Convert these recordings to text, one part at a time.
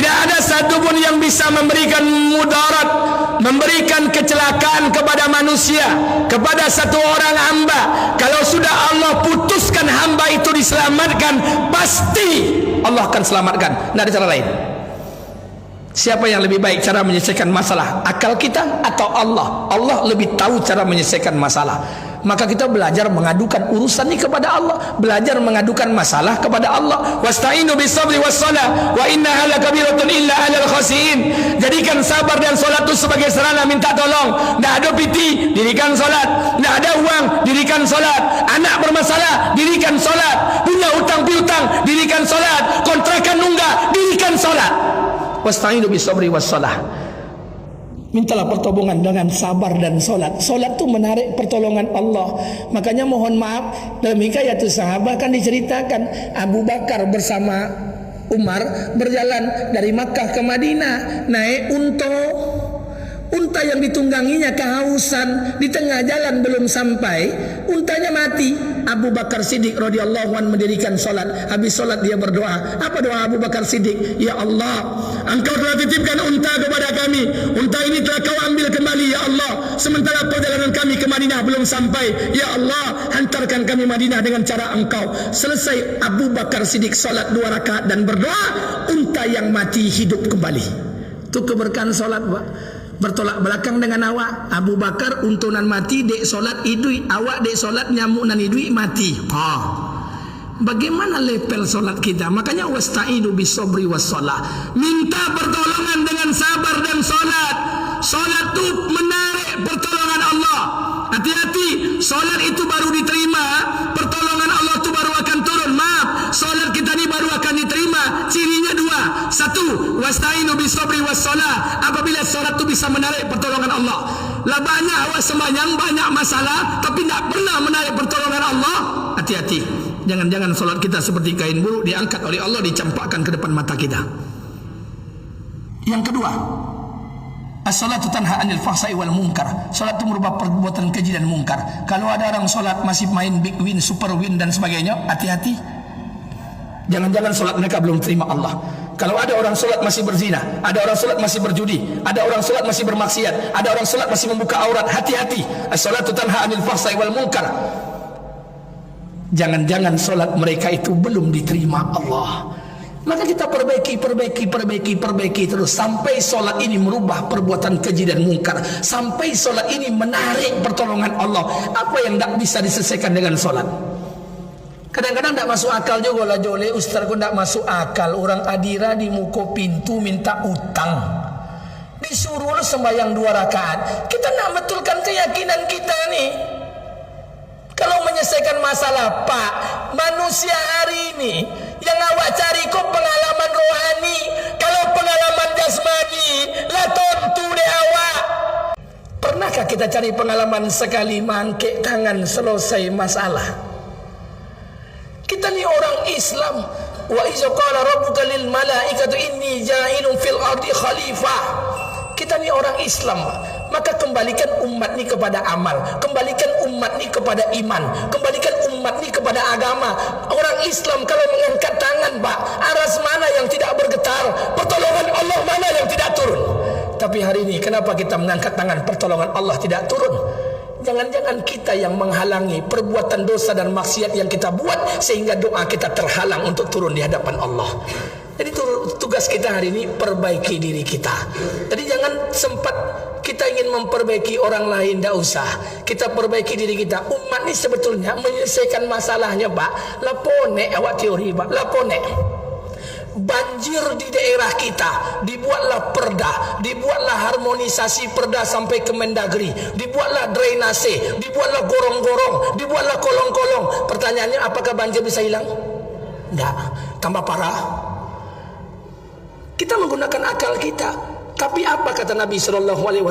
Tidak ada satupun yang bisa memberikan mudarat, memberikan kecelakaan kepada manusia, kepada satu orang hamba. Kalau sudah Allah putuskan hamba itu diselamatkan, pasti Allah akan selamatkan. Tidak ada cara lain. Siapa yang lebih baik cara menyelesaikan masalah? Akal kita atau Allah? Allah lebih tahu cara menyelesaikan masalah. Maka kita belajar mengadukan urusan ini kepada Allah, belajar mengadukan masalah kepada Allah. Wasta'inu bisabri wassalah wa innaha lakabiratun illa 'alal khashiin. Jadikan sabar dan solat itu sebagai sarana minta tolong. Tidak ada piti, dirikan solat. Tidak ada uang, dirikan solat. Anak bermasalah, dirikan solat. Punya hutang piutang, dirikan solat. Kontrakan nunggak, dirikan solat. Wasta'inu bisabri wassalah. Mintalah pertolongan dengan sabar dan solat. Solat itu menarik pertolongan Allah. Makanya mohon maaf, dalam hikayatul sahabat kan diceritakan Abu Bakar bersama Umar berjalan dari Makkah ke Madinah, naik unta yang ditungganginya kehausan, di tengah jalan belum sampai, untanya mati. Abu Bakar Siddiq radhiyallahu anhu mendirikan solat. Habis solat dia berdoa. Apa doa Abu Bakar Siddiq? Ya Allah, Engkau telah titipkan unta kepada kami. Unta ini telah Kau ambil kembali ya Allah. Sementara perjalanan kami ke Madinah belum sampai. Ya Allah, hantarkan kami Madinah dengan cara Engkau. Selesai Abu Bakar Siddiq solat 2 rakaat dan berdoa, unta yang mati hidup kembali. Itu keberkahan solat, Pak. Bertolak belakang dengan awak. Abu Bakar untunan mati, dek solat idui, awak dek solat nyamuk nan idui mati. Bagaimana level solat kita? Makanya wasta'inu bisobri wassalah. Minta pertolongan dengan sabar dan solat. Solat itu menarik pertolongan Allah. Hati-hati, solat itu baru diterima, pertolongan Allah itu baru akan turun. Maaf, solat kita ini baru akan diterima. Cirinya 2. 1, wasta'inu bisobri wassalah. Apabila solat itu bisa menarik pertolongan Allah. Lah banyak awak sembahyang, banyak masalah, tapi tidak pernah menarik pertolongan Allah. Hati-hati, jangan-jangan solat kita seperti kain buruk, diangkat oleh Allah, dicampakkan ke depan mata kita. Yang kedua, as-salatu tanha 'anil fahsai wal munkar. Salat itu merubah perbuatan keji dan mungkar. Kalau ada orang salat masih main big win, super win dan sebagainya, hati-hati. Jangan-jangan salat mereka belum terima Allah. Kalau ada orang salat masih berzina, ada orang salat masih berjudi, ada orang salat masih bermaksiat, ada orang salat masih membuka aurat, hati-hati. As-salatu tanha 'anil fahsai wal munkar. Jangan-jangan salat mereka itu belum diterima Allah. Maka kita perbaiki terus sampai solat ini merubah perbuatan keji dan mungkar, sampai solat ini menarik pertolongan Allah. Apa yang tidak bisa diselesaikan dengan solat? Kadang-kadang tidak masuk akal juga lah jole. Ustaz ku tidak masuk akal. Orang adira di muka pintu minta utang, disuruh sembahyang 2 rakaat. Kita nak betulkan keyakinan kita nih. Kalau menyelesaikan masalah, Pak, manusia hari ini yang awak cari kok pengalaman rohani. Kalau pengalaman jasmani, lah tentu deh awak. Pernahkah kita cari pengalaman sekali mangkek tangan selesai masalah? Kita ni orang Islam. Wa iza qala rabbuka lil malaikati inni ja'ilun fil ardi khalifah. Kita ni orang Islam. Maka kembalikan umat ni kepada amal, kembalikan umat ni kepada iman, kembalikan umat ni kepada agama. Orang Islam kalau mengangkat tangan, Pak, aras mana yang tidak bergetar, pertolongan Allah mana yang tidak turun. Tapi hari ini kenapa kita mengangkat tangan, pertolongan Allah tidak turun? Jangan-jangan kita yang menghalangi perbuatan dosa dan maksiat yang kita buat, sehingga doa kita terhalang untuk turun di hadapan Allah. Jadi tugas kita hari ini perbaiki diri kita. Jadi jangan sempat kita ingin memperbaiki orang lain, tidak usah. Kita perbaiki diri kita. Umat ini sebetulnya menyelesaikan masalahnya, Pak. Lapone awak teori, Pak. Lapone. Banjir di daerah kita, dibuatlah perda, dibuatlah harmonisasi perda sampai ke Mendagri, dibuatlah drainase, dibuatlah gorong-gorong, dibuatlah kolong-kolong. Pertanyaannya, apakah banjir bisa hilang? Tidak, tambah parah. Kita menggunakan akal kita. Tapi apa kata Nabi SAW?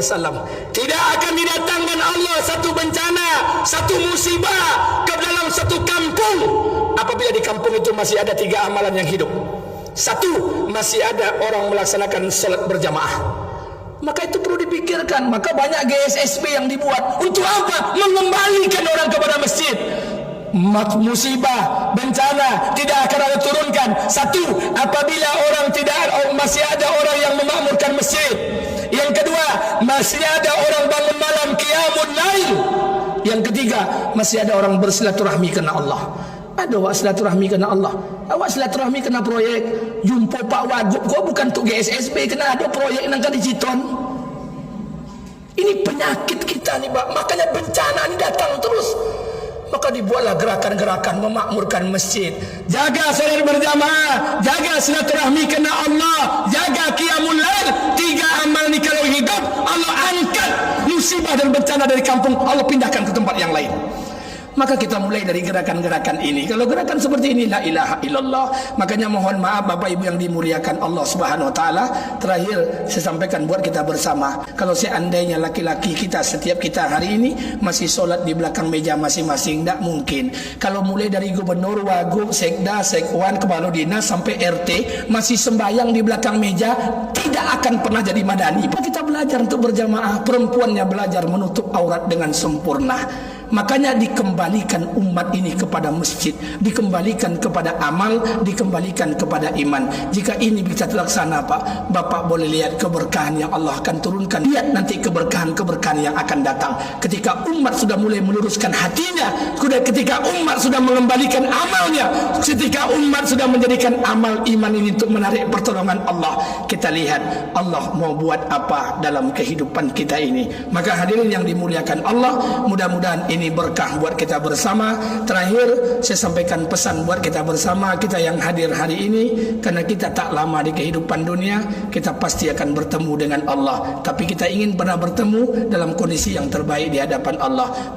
Tidak akan didatangkan Allah satu bencana, satu musibah ke dalam satu kampung apabila di kampung itu masih ada 3 amalan yang hidup. 1, masih ada orang melaksanakan salat berjamaah. Maka itu perlu dipikirkan. Maka banyak GSSP yang dibuat. Untuk apa? Mengembalikan orang kepada masjid. musibah, bencana tidak akan Allah turunkan. Satu, apabila masih ada orang yang memakmurkan masjid. Yang kedua, masih ada orang bangun malam qiyamul lail. Yang ketiga, masih ada orang bersilaturahmi kerana Allah. Ada awak silaturahmi kerana Allah, awak silaturahmi kerana proyek. Jumpa Pak Wagub kau bukan untuk GSSB, kena ada proyek nang kali Citon. Ini penyakit kita ni, makanya bencana ni datang terus. Maka dibuatlah gerakan-gerakan memakmurkan masjid. Jaga salat berjamaah, jaga silaturahmi kerana Allah, jaga qiyamul lail. 3 amal ni kalau hidup, Allah angkat musibah dan bencana dari kampung, Allah pindahkan ke tempat yang lain. Maka kita mulai dari gerakan-gerakan ini. Kalau gerakan seperti ini, la ilaha illallah. Makanya mohon maaf Bapak Ibu yang dimuliakan Allah Subhanahu Wa Taala. Terakhir saya sampaikan buat kita bersama. Kalau seandainya laki-laki kita, setiap kita hari ini masih solat di belakang meja masing-masing, tak mungkin. Kalau mulai dari gubernur, wagub, sekda, sekwan, kepala dinas sampai RT masih sembahyang di belakang meja, tidak akan pernah jadi madani. Kita belajar untuk berjamaah. Perempuannya belajar menutup aurat dengan sempurna. Makanya dikembalikan umat ini kepada masjid, dikembalikan kepada amal, dikembalikan kepada iman. Jika ini bisa terlaksana Pak, Bapak boleh lihat keberkahan yang Allah akan turunkan. Lihat nanti keberkahan-keberkahan yang akan datang. Ketika umat sudah mulai meluruskan hatinya, ketika umat sudah mengembalikan amalnya, ketika umat sudah menjadikan amal iman ini untuk menarik pertolongan Allah, kita lihat Allah mau buat apa dalam kehidupan kita ini. Maka hadirin yang dimuliakan Allah, mudah-mudahan ini berkah buat kita bersama. Terakhir saya sampaikan pesan buat kita bersama, kita yang hadir hari ini, karena kita tak lama di kehidupan dunia, kita pasti akan bertemu dengan Allah. Tapi kita ingin pernah bertemu dalam kondisi yang terbaik di hadapan Allah.